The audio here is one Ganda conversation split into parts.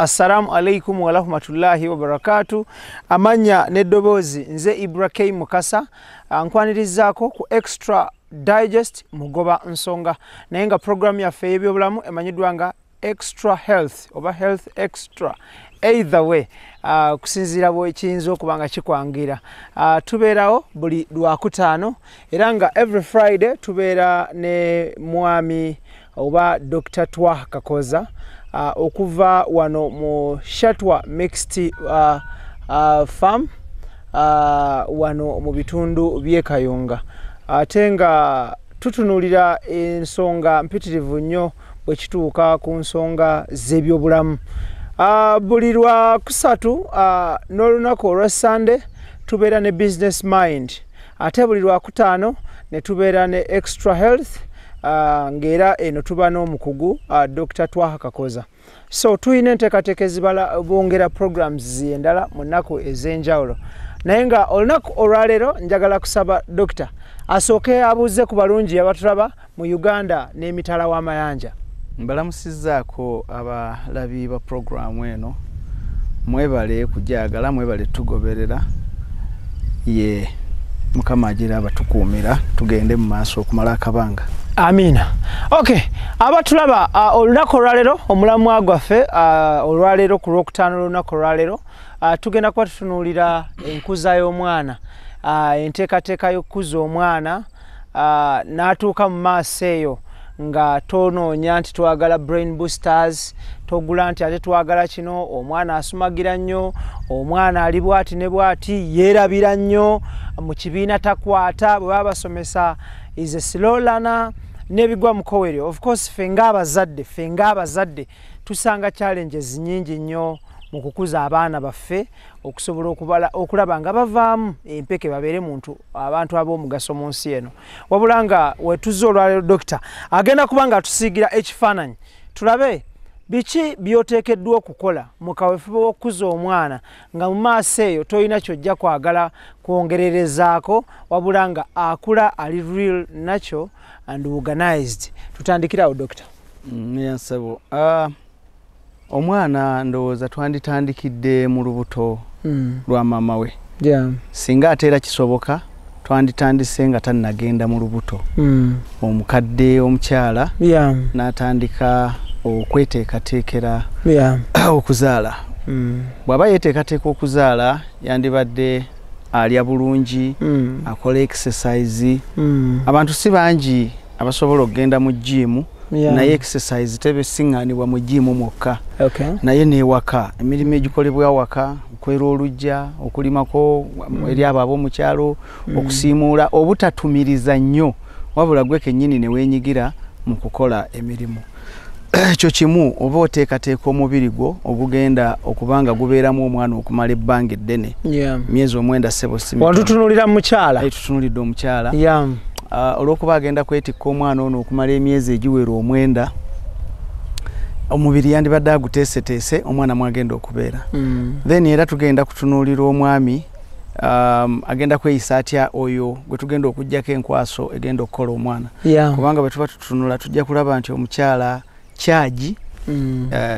assalamu alaikum wa rahmatullahi wa barakatuh. Amanya nedobozi nze IBRAH Mukasa nkwanirizaako ku extra digest mugoba nsonga naye nga program yaffe y'ebyobulamu emanyiddwa nga extra health oba health extra. Either way kusinziira bw'ekiyinza okuba nga kikwangira. Tubeerawo buli lwakutaano era nga every Friday tubeera ne mwami oba Dr. Twaha Kakooza okuva wano mu Shatwa Mixed Farm wano mu bitundu by'e Kayunga. Ate nga tutunuulira ensonga mpitirivu nnyo bwe kituuka ku nsonga z'ebyobulamu. Buli lwa kusatu n'olunaku olwa Sunday tubeera ne business mind. Ate buli lwa kutaano ne tubeera ne extra health. Ngera eno tuba n'omukugu Dr. Twaha Kakooza. So tuyina enteekateeka ezibala bongera programs z'endala mu nnaku ez'enjawulo. Naye nga olunaku olwaleero njagala kusaba Dokita asooke abuuze ku balungi abatulaba mu Uganda n'emitala w'amayanja. Mbalamusizzaako abalabi ba programu eno. Mwebale kujaagala, mwebale tugoberera. Ye Mukama agira abatukuumira tugende mu maaso okumala akabanga. Amina. Okay, abatulaba olunaku olwaleero omulamwa gwaffe olwaleero ku lwokutaano olunaku olwaleero tugenda kuba tutunuulira enkuza y'omwana. Enteekateeka y'okukuza omwana n'atuuka mu maaso eyo nga tonoonya nti twagala brain boosters, togula nti ate twagala kino, omwana asumagira nnyo, omwana ali bwati ne bwati, yeerabira nnyo, mu kibiina takwata, bwe baba basomesa is a slow learner, n'ebigwa mu kowere. Of course ffe ng'abazadde tusanga challenges nnyingi nnyo mu kukuza abaana baffe okusobola okulaba nga bavaamu empeke babeere abantu ab'omugaso mu nsi eno. Wabula nga wetuzza olwaleero Dokita agenda kuba nga atusiigira ekifaananyi tulabe biki by'oteekeddwa okukola mu kaweefube w'okukuza omwana nga mu maaso eyo tolina kyojja kwagala kwongererezaako wabula nga akula ali real, natural and organized. Tutandikirawo Dokita. Nsabo omwana ndowooza twanditandikidde mu lubuto lwa maama we. Singa ate era kisoboka twanditandise nga tannagenda mu lubuto. Omukadde omukyala n'atandika okweteekateekera okuzaala. Bw'aba yeeteekateeka okuzaala yandibadde alya bulungi, akola exercise. Abantu si bangi abasobola okugenda mu gyimu naye exercise tebesiŋŋaanibwa mu gyimu mwokka. Naye n'ewaka emirimu egikolebwa waka, okwera olujja, okulimako eri abo ab'omukyalo, okusiimuula, obutatumiriza nnyo wabula gwe kennyini ne weenyigira mu kukola emirimu. Ekyo kimu oba oteekateeka omubiri gwo ogugenda okuba nga gubeeramu omwana okumala ebbanga eddene. Myezi 9 ssebo simi. Watutunuulira mu mukyala? Tutunuulidde omukyala. Olw'okuba agenda kwetikka omwana ono okumala emyezi egiwera 9, omubiri yandibadde aguteeseteese omwana mwagenda okubeera. Then era tugenda kutunuulira omwami agenda kweyisa atya oyo gwe tugenda okuggyako enkwaso egenda okukola omwana. Kubanga bwe tuba tutunula tujja kulaba nti omukyala kyagi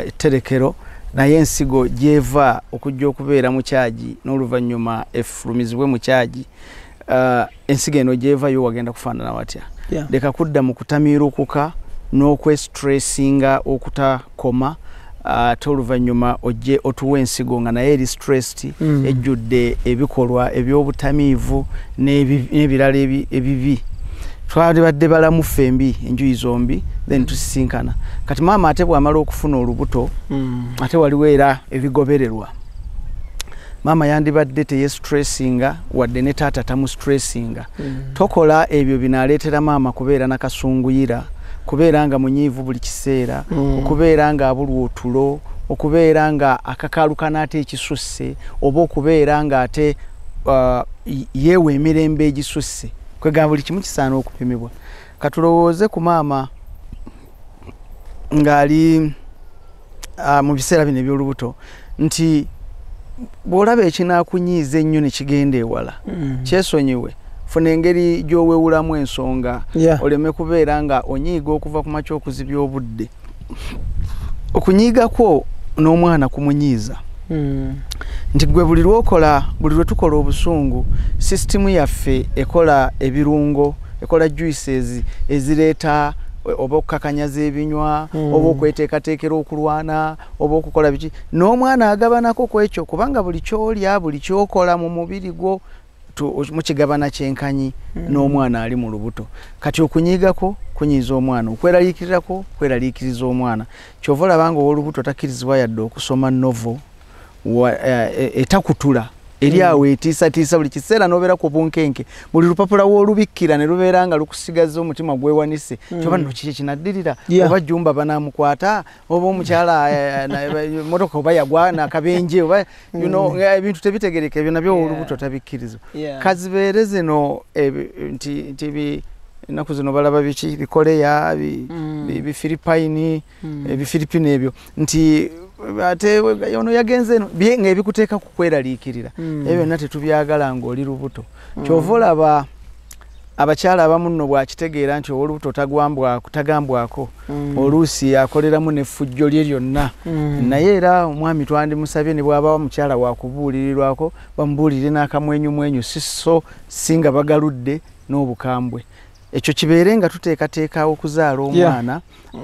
etterekero naye ensigo gyeva okujja okubeera mu kyagi n'oluvannyuma effulumizibwe mu kyagi. Ensigo eno gyevayo wagenda kufaanana watya. Leka kudda mu kutamiirukuka n'okwestressinga okutakoma ate oluvannyuma ojje otuwa ensigo nga naye eri stressed ejjudde ebikolwa eby'obutamiivu n'ebirala ebibi. Twalibadde balamu fembi enjuyi zombi then tusisinkana. Kati maama ate bw'amala okufuna olubuto ate waliwo era ebigobererwa. Maama yandibadde teyestressinga wadde ne taata tamustressinga. Tokola ebyo binaaleetera maama kubeera nakasunguyira, kubeera nga munyiivu buli kiseera, okubeera nga abulwa otulo, okubeera nga akakaalukana ate ekisusse, oba okubeera nga ate yeewa emirembe egisusse. Kwegamba buli kimu kisaana okupimibwa. Katulowooze ku maama ng'ali mu biseera bino eby'olubuto nti bw'olaba ekinaakunyiiza ennyo ne kigenda ewala kyesonyiwe funa engeri gy'oweewulamu ensonga oleme kubeera nga onyiiga okuva ku makya okuzibya obudde. Okunyiiga kwo n'omwana kumunyiiza nti gwe buli lwe tukola obusungu sisitimu yaffe ekola ebirungo ekola juices ezireeta oba okukakanyaza ebinywa oba okweteekateekera okulwana oba okukola biki n'omwana agabanako ku ekyo kubanga buli kyolya buli kyokola mu mubiri gwo mukigabana kyenkanyi n'omwana ali mu lubuto kati okunyigako kunyiiza omwana okweraliikirirako kweraliikiriza omwana kyova olabanga ow'olubuto takkirizibwa yadde okusoma novo etakutula eri awo etiisatiisa buli kiseera n'obeera ku bunkenke buli lupapula w'olubikkira ne lubeera nga lukusigaza omutima gwewanise kyoba nno kiki kinaddirira oba jjumba banaamukwata oba omukyala motoka oba yagwa nakabenje oba ebintu tebitegereka ebyo nabyo olubuto tabikkiriza kazibeere zino nti ennaku zino balaba biki bikoleya bifiripayini ebifiripino ebyo nti ate ono yagenze eno ng'ebikuteeka ku kweraliikirira ebyo byonna tetubyagala ng'oli lubuto kyova olaba abakyala abamu nno bwakitegeera nti ow'olubuto tagambwako oluusi akoleramu n'effujjo lye lyonna naye era omwami twandimusabye ne bw'abawo mukyala wakubuulirirwako bamubuulire n'akamwenyumwenyu siso singa bagaludde n'obukambwe ekyo kibeere nga tuteekateekawo okuzaala omwana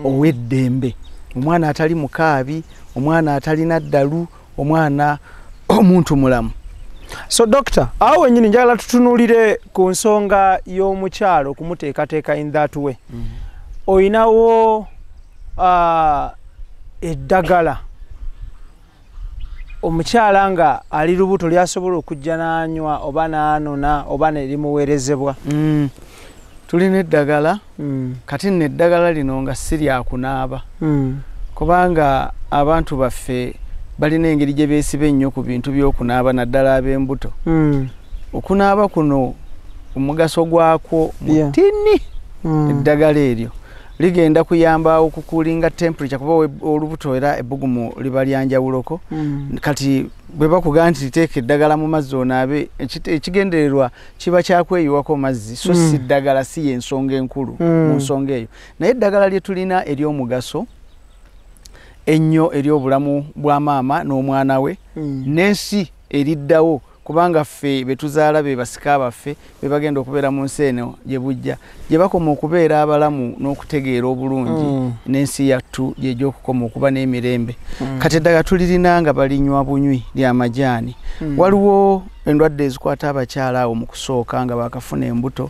ow'eddembe omwana atali mukaabi omwana atalina ddalu omwana omuntu mulamu. So doctor, awo wenyini njagala tutunuulire ku nsonga y'omukyalo okumuteekateeka in that way. Oyinawo eddagala omukyala nga ali lubuto lyasobola okujja n'anywa oba n'anona oba ne limuweerezebwa? Tulina eddagala kati nno eddagala lino nga si lyakunaaba kubanga abantu baffe balina engeri gye beesiba ennyo ku bintu by'okunaaba naddala ab'embuto. Okunaaba kuno omugaso gwakwo mutini. Eddagala eryo ligenda kuyamba okukulinga temperature kuba olubuto era ebbugumu liba lyanjawuloko. Kati bwe bakugaa nti liteeka eddagala mu mazzi onaabe ekigendererwa kiba kyakweyiwako mazzi so si ddagala si y'ensonga enkulu mu nsonga eyo. Naye eddagala lye tulina ery'omugaso ennyo eri obulamu bwa maama n'omwana we n'ensi eriddawo kubanga ffe betuzaala be basika baffe be bagenda okubeera mu nsi eno gye bujja gye bakoma okubeera abalamu n'okutegeera obulungi n'ensi yattu gy'egy'okukoma okuba n'emirembe. Kati eddagala tulirina nga balinywa bunywi ly'amajaani. Waliwo endwadde ezikwata abakyala awo mu kusooka nga bakafuna embuto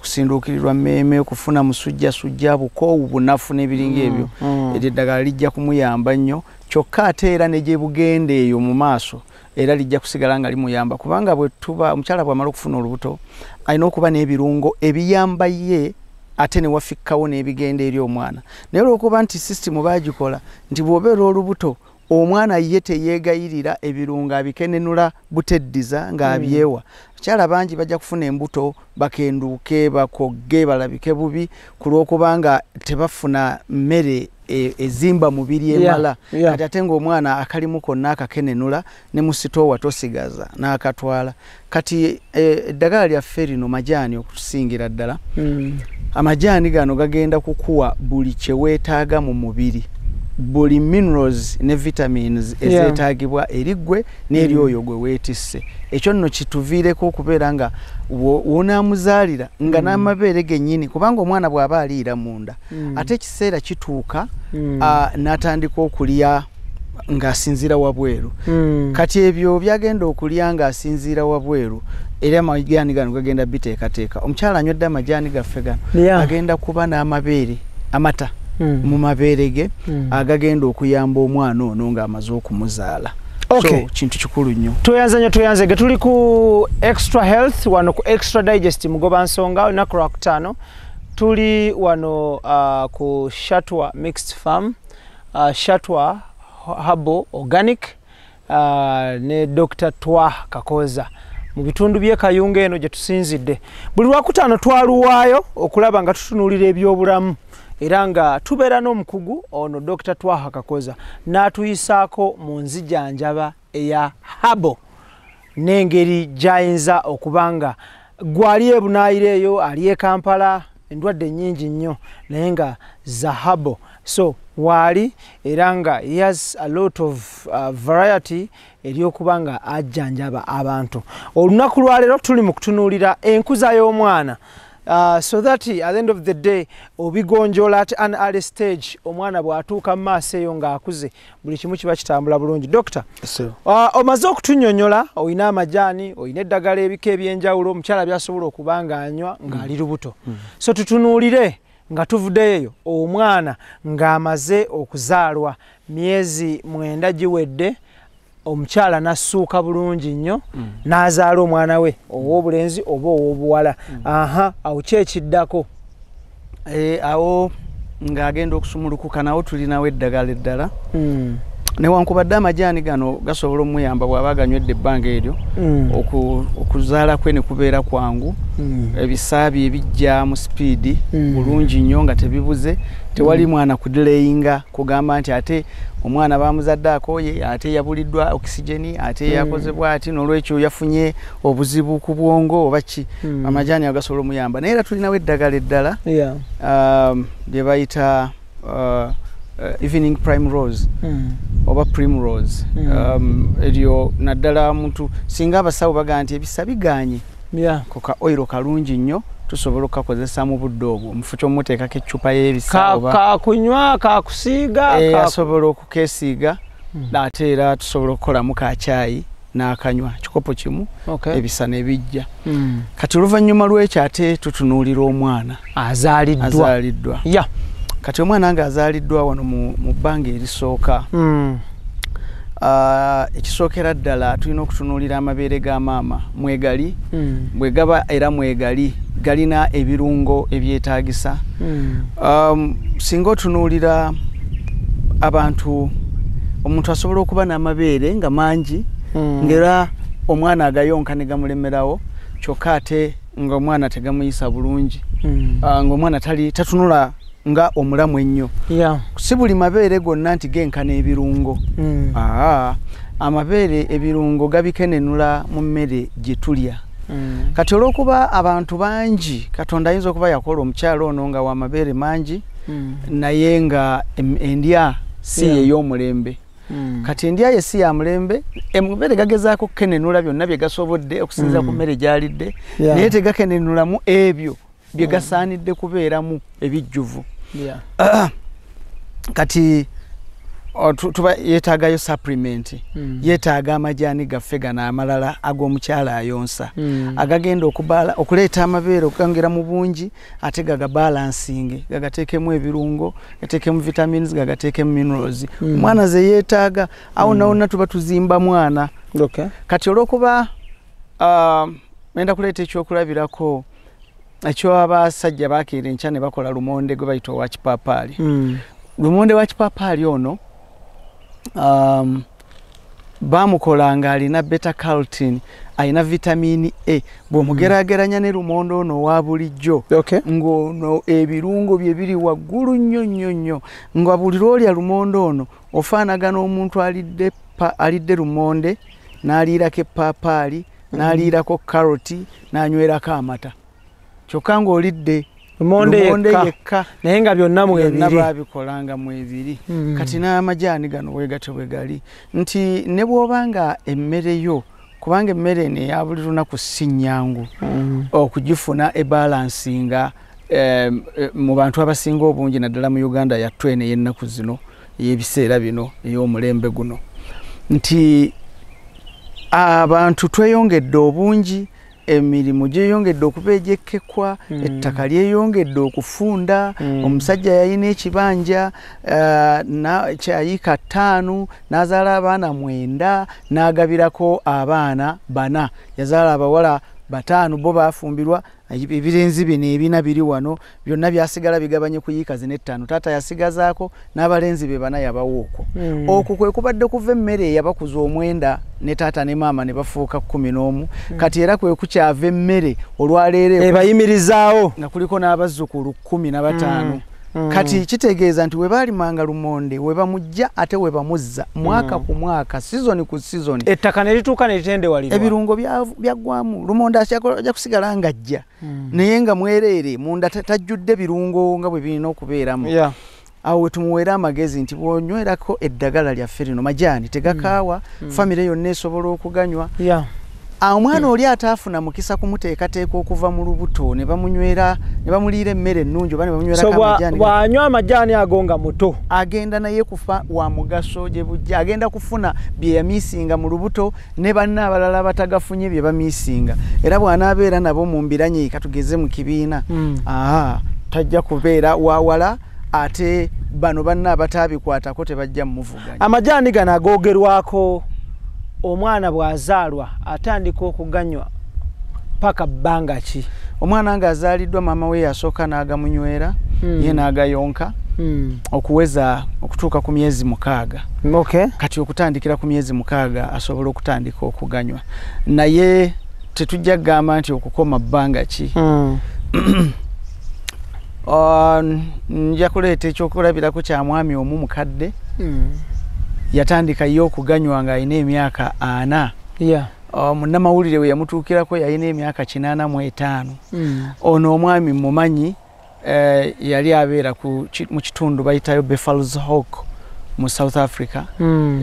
kusinduukirirwa mmeeme okufuna musujjasujja bukoowu bunafu n'ebiringa ebyo eryo eddagala lijja kumuyamba nnyo kyokka ate era ne gye bugenda eyo mu maaso era lijja kusigala nga limuyamba kubanga bwe tuba omukyala bw'amala okufuna olubuto alina okuba n'ebirungo ebiyamba ye ate ne wafikkawo n'ebigenda eri omwana. Naye olw'okuba nti sisitimu baagikola nti bw'obeera olubuto omwana ye teyeegayirira ebirungo abikenenula buteddiza ng'abyewa. Abakyala bangi bajja kufuna embuto bakenduuke bakogge balabike bubi ku lw'okubanga tebafuna mmere ezimba mubiri emala kati ate ng'omwana akalimu konna akakenenula ne mu sitoowa tosigaza n'akatwala. Kati eddagala lyaffe lino majaani okutusingira ddala. Amajaani gano gagenda kukuwa buli kye weetaaga mu mubiri, buli minerals ne vitamins ezeetaagibwa eri ggwe n'eri oyo gwe weetisse. Ekyo nno kituviireko okubeera nga w'onaamuzaalira nga n'amabeere gennyini kubanga omwana bw'aba aliira munda ate ekiseera kituuka n'atandika okulya ng'asinziira wabweru. Kati ebyo byagenda okulya ng'asinziira wabweru era amajaani gano gagenda biteekateeka. Omukyala anywedde amajaani gaffe gano agenda kuba n'amabeere amata mu mabeere ge agagenda okuyamba omwana ono ng'amaze okumuzaala. So kintu kikulu nnyo. Tweyanze tuli ku Extra Health wano ku Extra Digest mugoba nsonga olunaku lwa kutaano. Tuli wano ku Shatwa Mixed Farm, Shatwa Herbal Organic ne Dr. Twaha Kakooza mu bitundu by'e Kayunga eno gye tusinzidde. Buli lwakutaano twaluwaayo okulaba nga tutunuulira ebyobulamu era nga tubeera n'omukugu ono Dr. Twaha Kakooza n'atuyisaako mu nzijanjaba eya habo n'engeri gy'ayinza okubanga gwali ebunaayira eyo ali e Kampala endwadde nnyingi nnyo naye nga za habo so wali era nga he has a lot of variety eryokubanga ajjanjaba abantu. Olunaku lwaleero tuli mu kutunuulira enkuza y'omwana. So that at the end of the day obigonjola at an early stage omwana bwatuuka maaso eyo ng'akuze buli kimu kiba kitambula bulungi. Doctor, omaze okutunnyonnyola oyina amajaani, oyina eddagala ebika ebyenjawulo omukyala byasobola okuba ng'anywa ng'ali lubuto. So tutunuulire nga tuvuddeyo omwana ng'amaze okuzaalwa myezi 9 giwedde, omukyala nassuuka bulungi nnyo n'azaala omwana we ow'obulenzi oba ow'obuwala. Awo kyekiddako awo ng'agenda okusumulukuka nawo tulinawo eddagala eddala newankubadde amajaani gano gasobola omuyamba bw'aba aganywedde ebbanga eryo okuzaala kwe ne kubeera kwangu, ebisaabi ebijja mu sipiidi bulungi nnyo nga tebibuze, tewali mwana kudilayinga kugamba nti ate omwana bamuzadde akooye ate yabuliddwa okisigeni ate yakozebwa ati n'olwekyo yafunye obuzibu ku bwongo oba ki. Amajaani agasobola omuyamba naye era tulinawo eddagala eddala lye bayita evening primrose oba primrose. Eryo naddala muntu singa abasawo bagaa nti ebisa biganye koka oiro kalungi nnyo tusobola okukakozesa mu budde obwo omufu ky'omuteekako eccupa y'ebisa kakunywa kakusiiga asobola okukeesiiga ate era tusobola okukolamu kacaayi n'akanywa kikopo kimu ebisa ne bijja. Kati oluvannyuma lw'ekyo ate tutunuulira omwana azaaliddwa. Kati omwana nga azaaliddwa wano mu bbanga erisooka ekisookera ddala tulina okutunuulira amabeere ga maama mwegali bwe gaba era mwegali galina ebirungo ebyetaagisa. Singa otunuulira abantu omuntu asobola okuba n'amabeere nga mangi ngera omwana agayonka ne gamulemerawo kyokka ate ng'omwana tegamuyisa bulungi, ng'omwana tatunula nga omulamu ennyo. Si buli mabeere gonna nti genkana ebirungo. Amabeere ebirungo gabikenenula mu mmere gye tulya. Kati olw'okuba abantu bangi Katonda ayinza okuba yakola omukyalo ono nga w'amabeere mangi naye nga endya si ey'omulembe. Kati endya ye si ya mulembe, amabeere gagezaako kukenenula byonna bye gasobodde okusinza ku mmere gy'alidde naye tegakenenulamu ebyo bye gasaanidde kubeeramu ebijjuvu. Kati tuba yeetaagayo supplement, yeetaaga amajaani gaffe gano amalala ag'omukyala ayonsa agagenda okuleeta amabeere okugangera mu bungi ate gagabalansinge, gagateekemu ebirungo, gateekemu vitamins, gagateekemu minerals. Omwana ze yeetaaga awo nawonna tuba tuzimba mwana. Kati olw'okuba enda kuleeta ekyokulabirako ekyo abasajja bakeera enkya ne bakola lumonde gwe bayita owa kipaapaali. Lumonde wa kipaapaali ono bamukola nga alina beta carotene, alina vitamini A. Bw'omugeraageranya ne lumonde ono owa bulijjo ng'ono ebirungo bye biri waggulu nnyo nnyo nnyo, nga buli lw'olya lumonde ono ofaanagana omuntu alidde lumonde n'aliirako epaapaali n'aliirako karoti n'anywerako amata. Kyokka ng'olidde lumonde yekka naye nga byonna mwebiri babikolanga mwebiri. Kati n'amajaani gano bwegatyo bwe gali nti ne bw'oba nga emmere yo, kubanga emmere eno eya buli lunaku si nnyangu okugifuna ebalansinga mu bantu abasinga obungi naddala mu Uganda yattu eno ey'ennaku zino ey'ebiseera bino ey'omulembe guno, nti abantu tweyongedde obungi, emirimu gyeyongedde okuba egy'ekkekwa, ettaka lyeyongedde okufunda. Omusajja yalina ekibanja kyayika 5 n'azaala abaana 9 n'agabirako abaana 4, yazaala abawala 5 bo baafumbirwa. Ebirenzi bino ebina biri wano byonna byasigala bigabanye ku yiika zino 5. Taata yasigazaako n'abalenzi be 4 yabawa okwo. Okwo kwe kubadde kuva emmere eyabakuza 9 ne taata ne maama ne bafuuka 11. Kati era kwe kukyava emmere olwaleero ebayimirizaawo nga kuliko n'abazzukulu 15. Kati kitegeeza nti we baalimanga lumonde we bamujja ate we bamuzza mwaka ku mwaka, season ku season, ettaka ne lituuka ne litendewalirwa, ebirungo byaggwamu. Lumonde ajja kusigala ng'ajja naye nga mwereere munda tajjudde birungo nga bwe birina okubeeramu. awo tumuwera amagezi nti bwonywerako eddagala lya ferino majani tegakaawa family yonna esobola okuganywa omwana oli ataafuna mukisa kumuteekateeka okuva mu lubuto ne bamunywera ne bamuliira emmere ennungi oba ne bamunywera amajani bw'anywa amajani ago nga muto agenda naye kufa wa mugaso gye bujja agenda kufuna bye yamiisinga mu lubuto ne banna abalala batagafunye bye bamiisinga era bw'anaabeera nabo mu mbiranye katugeze mu kibiina tajja kubeera wawala ate bano banna abataabikwatako tebajja mumuvuganya amajani gano agoogerwako omwana bw'azaalwa atandika okuganywa paka bbanga ki omwana ng'azaaliddwa maama we yasooka n'agamunywera ye n'agayonka okuweza okutuuka ku myezi 6 kati okutandikira ku myezi 6 asobola okutandika okuganywa naye tetujja kugamba nti okukoma bbanga ki nja kuleeta ekyokulabirako kya mwami omu mukadde yatandika yo okuganywa nga alina emyaka 4 munnamawulire we yamutuukirako yalina emyaka 85 ono omwami mumanyi yali abeera mu kitundu bayitayo Buffalo's Hawk mu South Africa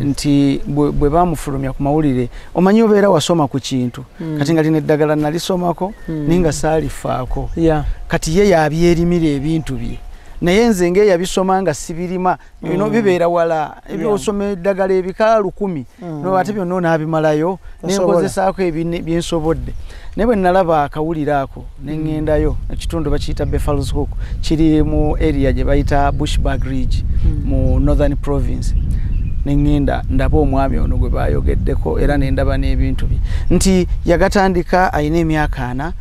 nti bwe bamufulumya ku mawulire omanyi obeera wasoma ku kintu kati nga lino eddagala nalisomako ninga saalifaako kati ye yabyerimira ebintu bye naye nze nge yabisoma nga sibirima bino bibeera wala ebyosoma eddagala ebika 1000 no ate byonna onaabimalayo nenkozesaako byensobodde naye bwe nalaba akawulire ako nengendayo ekitundu bakiyita Buffalo's Hawk kiri mu area gye bayita Bushbuck Ridge mu Northern Province nengenda ndaba omwami ono gwe bayogeddeko era nendaba n'ebintu bye nti yagatandika ayina emyaka 4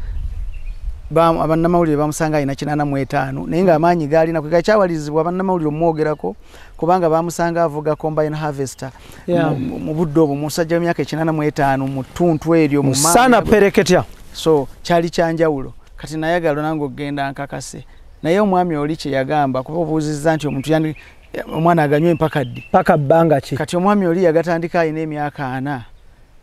abannamawulire bamusanga ayina 85 naye nga amaanyi gaalina kwe kyawalizibwa abannamawulire omwogerako kubanga bamusanga avuga combine harvester mu budde obwo musajja w'emyaka 85 mu ttuntu eryo mu sana pereketya so kyali kyanjawulo kati nayagala nange okgenda nkakase naye omwami oli kye yagamba kuba obuuzizza nti omuntu omwana aganywe mpaka ddi paka bbanga ki kati omwami oli yagatandika ayina emyaka 4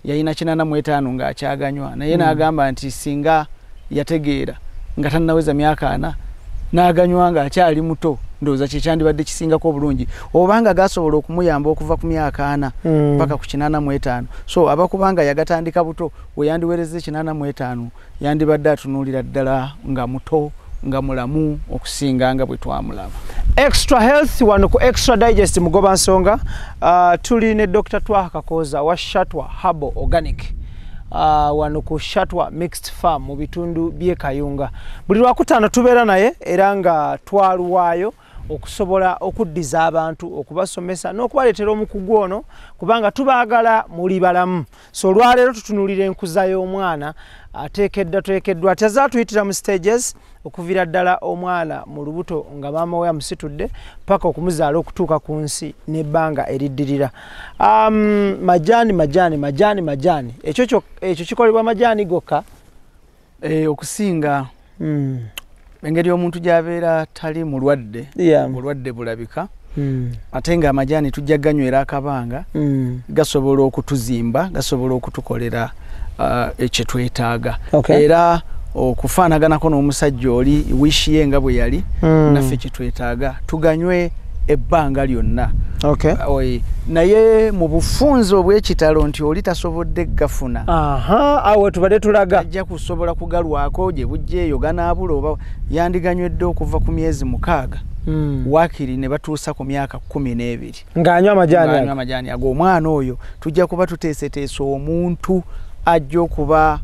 yayina 85 ng'akyaganywa naye n'agamba nti singa yategeera nga tannaweza myaka 4 n'aganywa nga akyali muto ndowooza kyekyandibadde kisingako obulungi obanga gasobola okumuyamba okuva ku myaka 4 mpaka ku 85 so abakubanga yagatandika buto we yandiwereze 85 yandibadde atunuulira ddala nga muto nga mulamu okusinga nga bwe twamulaba. Extra health wano ku Extra Digest mugoba nsonga tuli ne Dr. Twaha Kakooza wa Shatwa Herbal Organic wano ku Shatwa Mixed Farm mu bitundu by'e Kayunga. Buli lwakutaano tubeera naye era nga twaluwaayo okusobola okuddiza abantu okubasomesa n'okubaleetera omukugu ono kubanga tubaagala muli balamu. So olwaleero tutunuulira enkuza y'omwana ateekeddwa tyazaatuyitira mu stages okuviira ddala omwana mu lubuto nga maama we amusitudde paka okumuzaala okutuuka ku nsi n'ebbanga eriddirira. Majaani ekyo kikolebwa majaani gokka okusinga engeri omuntu gy'abeera tali mulwadde bulwadde bulabika ate nga amajaani tujja ganywera akabanga gasobola okutuzimba gasobola okutukolera ekye twetaaga era okufaanaganako n'omusajja oli wishi ye nga bwe yali naffe kye twetaaga tuganywe ebbanga lyonna naye mu bufunze obw'ekitalo nti oli tasobodde gafuna awo tubadde tulaga ajja kusobola kugalwako gye bujja eyo ganaabula oba yandiganywedde okuva ku myezi 6 wakiri ne batuusa ku myaka 12 ng'anywa amajaani ago omwana oyo tujja kuba tuteeseteesa omuntu ajja okuba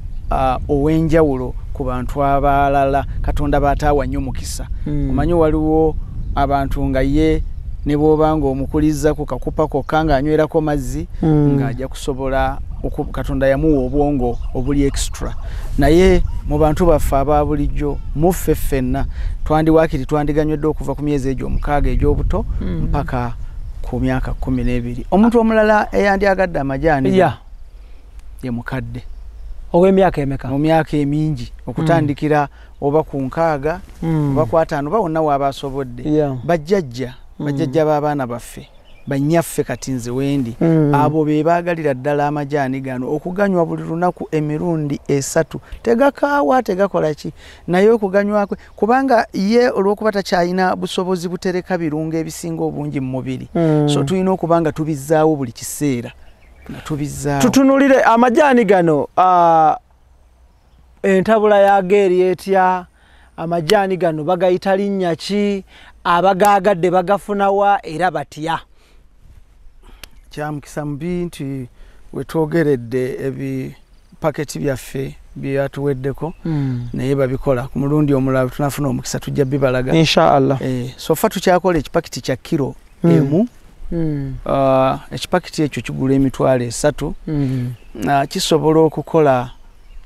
ow'enjawulo ku bantu abalala Katonda baataawa nnyo mukisa omanyi waliwo abantu nga ye ne bw'obanga omukuliza ku kakupa kokka ng'anywerako mazzi ng'ajja kusobola Katonda yamuwa obwongo obuli extra naye mu bantu baffe aba bulijjo muffe ffenna twandiwaakiri twandiganywedde okuva ku myezi egyo 6 egy'obuto mpaka ku myaka 12 omuntu omulala eyandyagadde amajaani ye mukadde ow'emyaka emeka mu myaka emingi okutandikira oba ku 6 oba ku 5 oba wonna waaba asobodde bajjajja b'abaana baffe banyaffe kati nze wendi abo be baagalira ddala amajaani gano okuganywa buli lunaku emirundi 3 tegakaawa tegakola ki naye okuganywa kwe kubanga ye olw'okuba takyalina busobozi butereka birungo ebisinga obungi mu mubiri so tulina okubanga tubizzaawo buli kiseera tubizzaawo tutunulire amajaani gano entabula yago eri etya amajaani gano bagayita linnya ki abagaagadde bagafunawa era batya kyamukisa mubi nti wetwogeredde ebipaketi byaffe byatuweddeko naye babikola ku mulundi omulala tunafuna omukisa tujja bibalaga inshallah so fa tukyakola ekipaketi kya kilo emu ekipaketi ekyo kigula emitwalo 3 kisobola okukola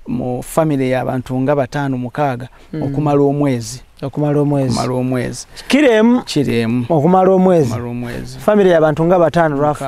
mu family y'abantu nga 5-6 okumala omwezi kiremu okumala omwezi family y'abantu nga 5 rafu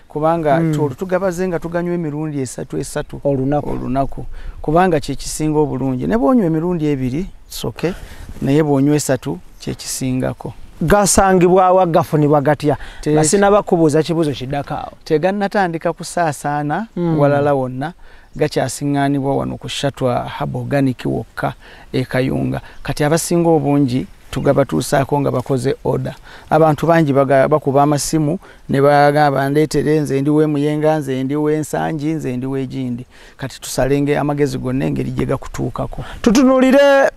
kubanga tugabaze nga tuganywa emirundi 3 olunaku kubanga kye kisinga obulungi ne bonywa emirundi 2 soke naye bonywa 3 kye kisingako gasangibwa wagafunibwa gatya basina bakubuuza kibuzo kiddakaawo tegannatandika kusaasaana walala wonna gakyasiŋŋaanibwa wano ku Twaha Organic wokka ekayunga kati abasinga obungi tugabatuusaako nga bakoze order abantu bangi bakuba amasimu ne bagamba ndeetere nze ndi w'emuyenga nze ndi w'ensangi nze ndi w'egindi kati tusalenge amagezi gonna engeri gye gakutuukako tutunulire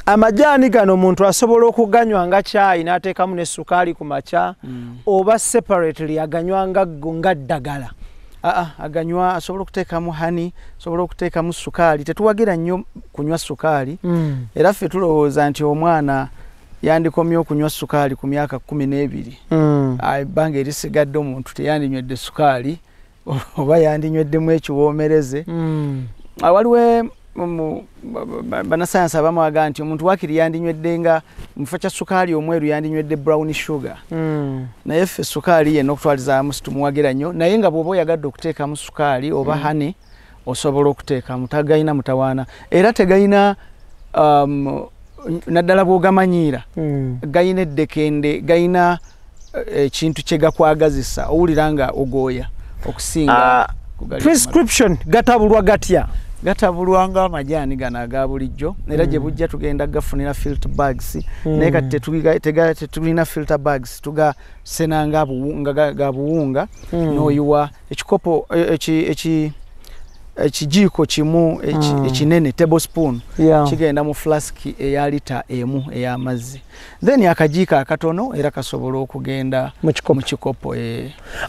amajaani gano omuntu asobola okuganywa nga caayi n'ateekamu ne sukaali ku makya oba separately aganywa nga ddagala aganywa asobola okuteekamu hani asobola okuteekamu sukaali tetuwagira nnyo kunywa sukaali era ffe tulowooza nti omwana yandikomye okunywa sukaali ku myaka 12 ebbanga erisigadde omuntu teyandinywedde sukaali oba yandinywedemu ekiwoomereze waliwo banasayansi abamu bagaa nti omuntu wakiri yandinywedde nga mufa kya sukaali omweru yandinywedde brown sugar naye ffe sukaali yenna okutwalizaamu situmuwagira nnyo naye nga bw'oba oyagadde okuteekamu sukaali oba hani osobola okuteekamu tagayina mutawaana era tegayina naddala bw'ogamanyiira gayina eddekende gayina ekintu kye gakwagazisa owulira nga ogooya okusinga prescription gatabulwa gatya gatabulwa nga amajaani gano aga bulijjo era gye bujja tugenda gafunira filter bags naye kati tetulina filter bags tugasena nga ga buwunga n'oyiwa ekikopo ekijiiko kimu ekinene tablespoon kigenda mu flask eya lita emu ey'amazzi then akajiiko akatono era kasobola okugenda mu kikopo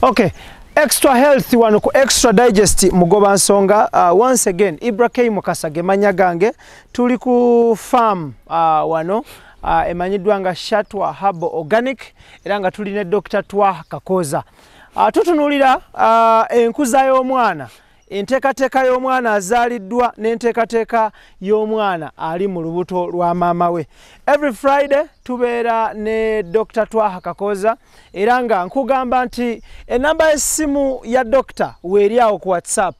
okay Extra health wano ku extra digest mugoba nsonga once again IBRAH Mukasa gemanya gange tuli ku farm wano emanyiddwa nga Twaha Organic era nga tuli ne Dr. Twaha Kakooza tutunulira enkuza y'omwana enteekateeka y'omwana azaaliddwa n'enteekateeka y'omwana ali mu lubuto lwa maama we. Every Friday tubeera ne Dr. Twaha Kakooza era nga nkugamba nti enamba y'essimu ya Dr. weeri awo ku WhatsApp.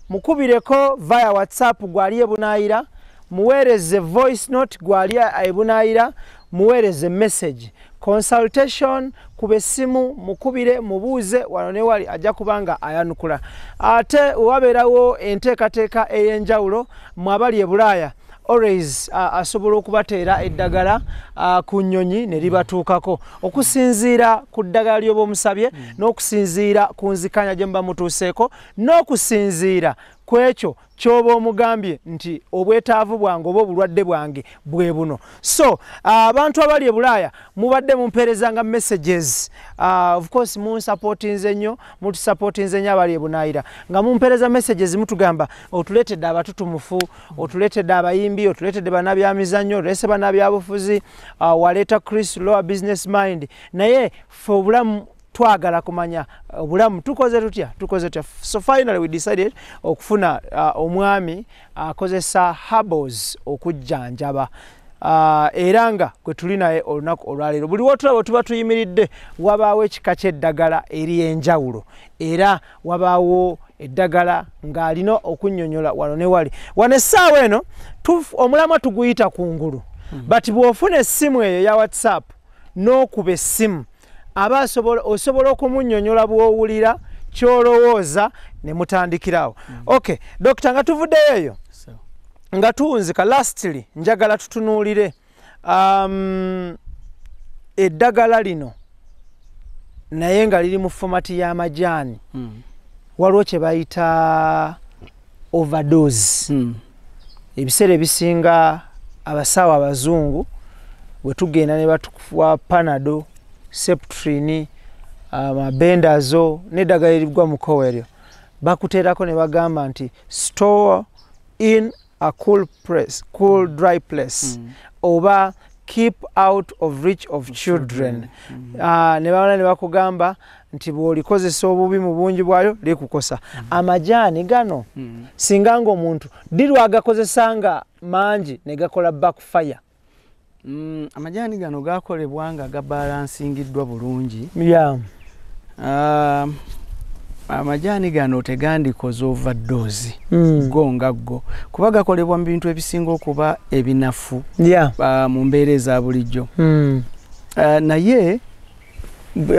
Mukubireko via WhatsApp gwali ebunaayira, muweereze voice note gwali ebunaayira, muweereze message. Consultation kubesimu mukubire mubuuze wano ne wali ajja kubanga ayanukula. Ate wabeerawo enteekateeka ey'enjawulo mwabali eBulaaya always asobola okubateera eddagala ku nnyonyi ne libatuukako okusinziira ku ddagala ly'oba omusabye n'okusinziira ku nzikanya gye muba mutuuseeko n'okusinziira ku ekyo ky'oba omugambye nti obwetaavu bwange oba obulwadde bwange bwe buno. So abantu abali e Bulaaya mubadde mumpeerezanga messages of course munsupportinze nnyo mutusupportinze nnyo abali e Bunaayira nga mumpeereza messages mutugamba otuleetedde abatutumufu otuleetedde abayimbi otuleetedde bannabyamizannyo otuleese bannabyabufuzi waleeta Chris Lower Business Mind naye ffe obulamu twagala kumanya obulamu tukoze tutya. So finally we decided okufuna omwami akozesa herbals okujjanjaba era nga gwe tuli naye olunaku olwaleero buli wotulaba tuba tuyimiridde wabaawo ekika ky'eddagala ery'enjawulo era wabaawo eddagala ng'alina okunnyonnyola wano ne wali wano essaawa eno omulamwa tuguyita kungulu but bw'ofuna essimu eyo ya WhatsApp n'okuba essimu osobola okumunnyonnyola bw'owulira ky'olowooza ne mutandikirawo. Okay, Dokita, nga tuvuddeyo eyo nga tuwunzika, lastly njagala tutunuulire eddagala lino naye nga liri mu fomati y'amajaani. Waliwo kye bayita overdose. Ebiseera ebisinga abasawo abazungu bwe tugenda ne batukuwa Panado, Septrin, Bendazo n'eddagala erigwa mu kkowe eryo, bakuteerako ne bagamba nti store in a cool dry place oba keep out of reach of children. Ne bawala ne bakugamba nti bw'olikozesa obubi mu bungi bwayo likukosa. Amajaani gano singa ng'omuntu dirwa agakozesanga mangi ne gakola backfire. Amajaani gano gakolebwa nga gabalansingiddwa bulungi. Amajaani gano tegandikoze overdose gonga go kuba gakolebwa mu bintu ebisinga okuba ebinafu mu mbeera eza bulijjo. Naye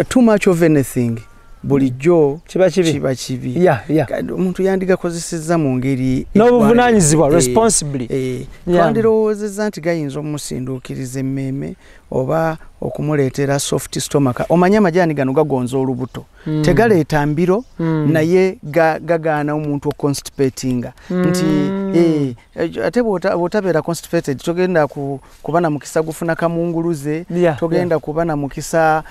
too much of anything bulijjo kiba kibi. Omuntu yandigakozesezza mu ngeri n'obuvunaanyizibwa responsibly. Twandirowoozezza nti gayinza okumusinduukiriza emmeeme oba okumuleetera soft stomach. Omanye amajaani gano gagonza olubuto, tegaleeta mbiro naye gagaana omuntu oconstipatinga. Nti ate bw'otabeera constipated togenda kuba na mukisa gufuna kamunguluze, togenda kuba na mukisa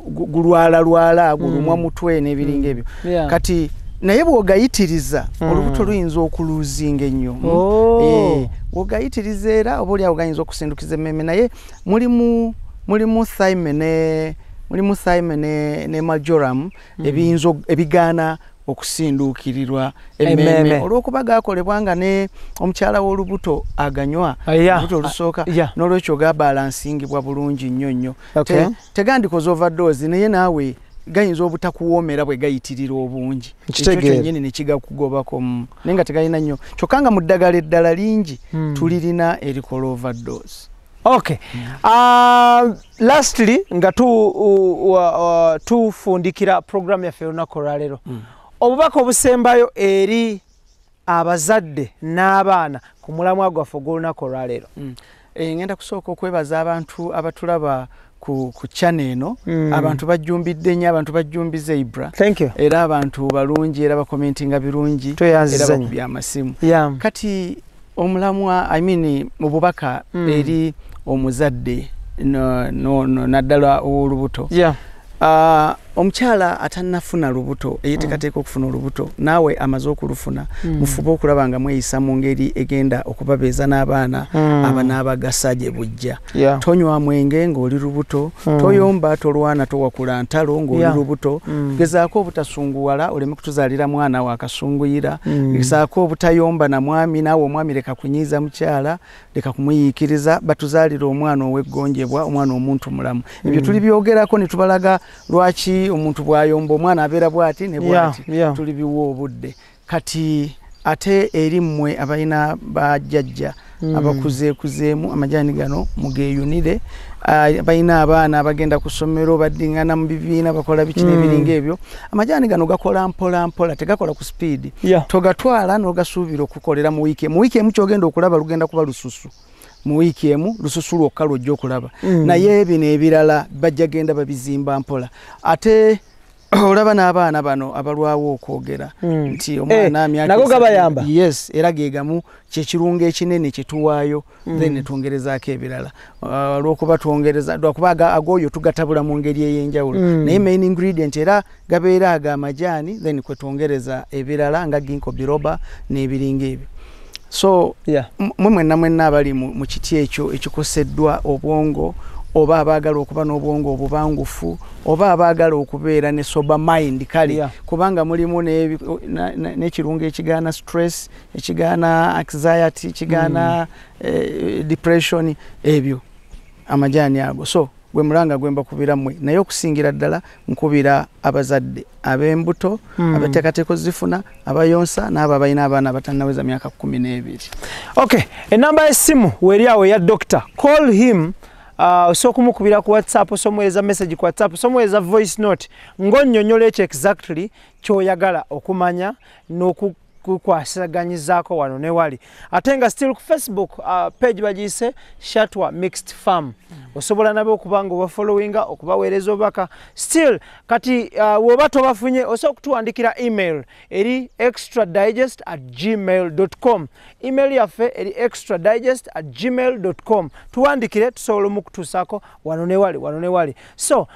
gulwala gulumwa mutwe n'ebiringa ebyo. Kati naye bw'ogayitiriza olubuto luyinza okuluzinga ennyo. Bw'ogayitiriza era oba oli awo gayinza okusindukiza emmeeme. Naye mulimu thyme ne majoram ebigaana okusinduukirirwa emmeeme olw'okuba gakolebwa nga ne omukyala w'olubuto aganywa olubuto olusooka, n'olwekyo gabalansingibwa bulungi nnyo. Tegandikoze overdose naye naawe gayinza obutakuwoomera bwe gayitirira obungi. Ekyo kyennyini ne kigakugobako naye nga tegalina nnyo. Kyokka nga mu ddagala eddala lingi tulirina erikola overdose. Okay. Lastly nga tufundikira program yaffe olunaku olwaleero, obubaka obusembayo eri abazadde n'abaana ku mulamwa gwaffe ogw'olunaku olwaleero. Ngenda kusooka okwebaza abantu abatulaba ku channel eno. Abantu bajjumbidde nnyo, abantu bajjumbize IBRAH. Era abantu balungi era bakomentinga birungi era bakubya amasimu. Kati omulamwa mu bubaka eri omuzadde naddala ow'olubuto. Omukyala atannafuna lubuto eyeteekateeka okufuna olubuto, naawe amaze okulufuna, mufube okulaba nga mweyisa mu ngeri egenda okubabeeza n'abaana abanabagasa gye bujja. Tonywa mwenge ng'oli lubuto, toyomba tolwana towakula ntalo ng'oli lubuto. Gezaako obutasunguwala oleme kutuzaalira mwana wakasunguyira. Gezaako obutayomba na mwami, naawe omwami leka kunyiiza mukyala, leka kumuyiikiriza, batuzaalira omwana ow'eggonjebwa, omwana omuntu mulamu. Ebyo tuli byogerako ne tubalaga lwaki omuntu bwayomba omwana abeera bwati ne bwati. Tuli biwa obudde. Kati ate eri mmwe abalina bajjajja abakuzeekuzeemu, amajaani gano mugeeyunire. Balina abaana abagenda ku ssomero baddiŋŋana mu bibiina bakola biki n'ebiringa ebyo. Amajaani gano gakola mpola mpola, tegakola ku speed. Togatwala n'ogasuubira okukolera mu wiiki. Mu wiiki emu kyogenda okulaba lugenda kuba lususu. Mu wiiki emu lususu lwokka lwojja okulaba. Naye bino ebirala bajja genda babizimba mpola. Ate olaba n'abaana bano abalwawo okwogera nti omwana nago gabayamba. Yes, era gegamu kyekirungo ekinene kye tuwaayo then ne twongerezaako ebirala. Lwakuba ag'oyo tugatabula mu ngeri ey'enjawulo. Naye main ingredient era gabeera ag'amajaani then kwe twongereza ebirala nga ginkgo biloba n'ebiringa ebyo. So mwenna abali mu kiti ekyo ekikoseddwa obwongo, oba abaagala okuba n'obwongo obubangufu, oba abaagala okubeera ne sober mind kale kubanga mulimu n'ekirungo ekigaana stress, ekigaana anxiety, ekigaana depression, ebyo amajaani ago. So gwe mulanga gwemba kubira mmwe, naye okusingira ddala nkubira abazadde ab'embuto abateekateeka ozifuna, abayonsa n'abo abalina abaana abatannaweza myaka 12. Okay, enamba y'essimu weri awo ya doctor, call him so kumukubira ku WhatsApp, so muweza message ku WhatsApp, so muweza voice note ngonnyonnyola ekyo exactly kyoyagala okumanya n'okukwasiganyizaako wano ne wali. Ate nga still ku Facebook page bagiyise Shatwa Mixed Farm. Osobola nabo okuba nga obafollowinga, okubaweereza obubaka. Still kati woba tobafunye osobola okutuwandikira email eri extradigest@gmail.com. Email yaffe eri extradigest@gmail.com. Tuwandikire tusobola okutuusaako wano ne wali. So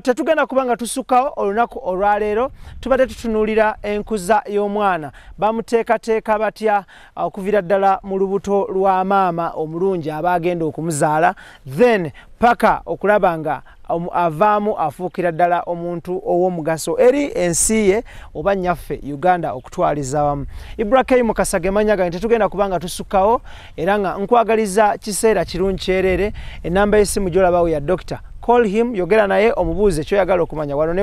tetugenda kubanga tusukkawo olunaku olwaleero tubadde tutunuulira enkuza y'omwana. Bamuteekateeka batya okuviira ddala mu lubuto lwa maama omulungi aba agenda okumuzaala, then paka okulaba nga avaamu afuukira ddala omuntu ow'omugaso eri ensi ye oba nnyaffe Uganda okutwaliza wamu. IBRAH Mukasa gemanya gange tetugenda kubanga tusukkawo, era nga nkwagaliza kiseera kirungi kyerere. Enamba y'essimu gy'olabawo ya Dr. Call him, yogera naye omubuuze kyoyagala okumanya wano ne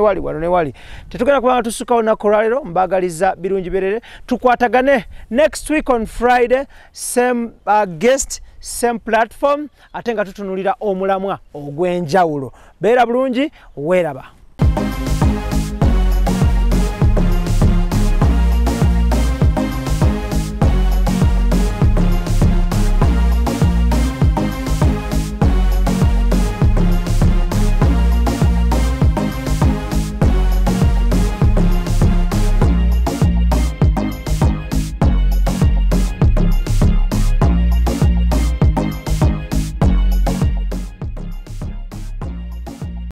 wali. Tetugenda kubanga tusukkawo naku olwaleero, mbagaliza birungi berere. Tukwatagane next week on Friday, same guest, same platform, ate nga tutunulira omulamwa ogw'enjawulo. Beera bulungi, weeraba.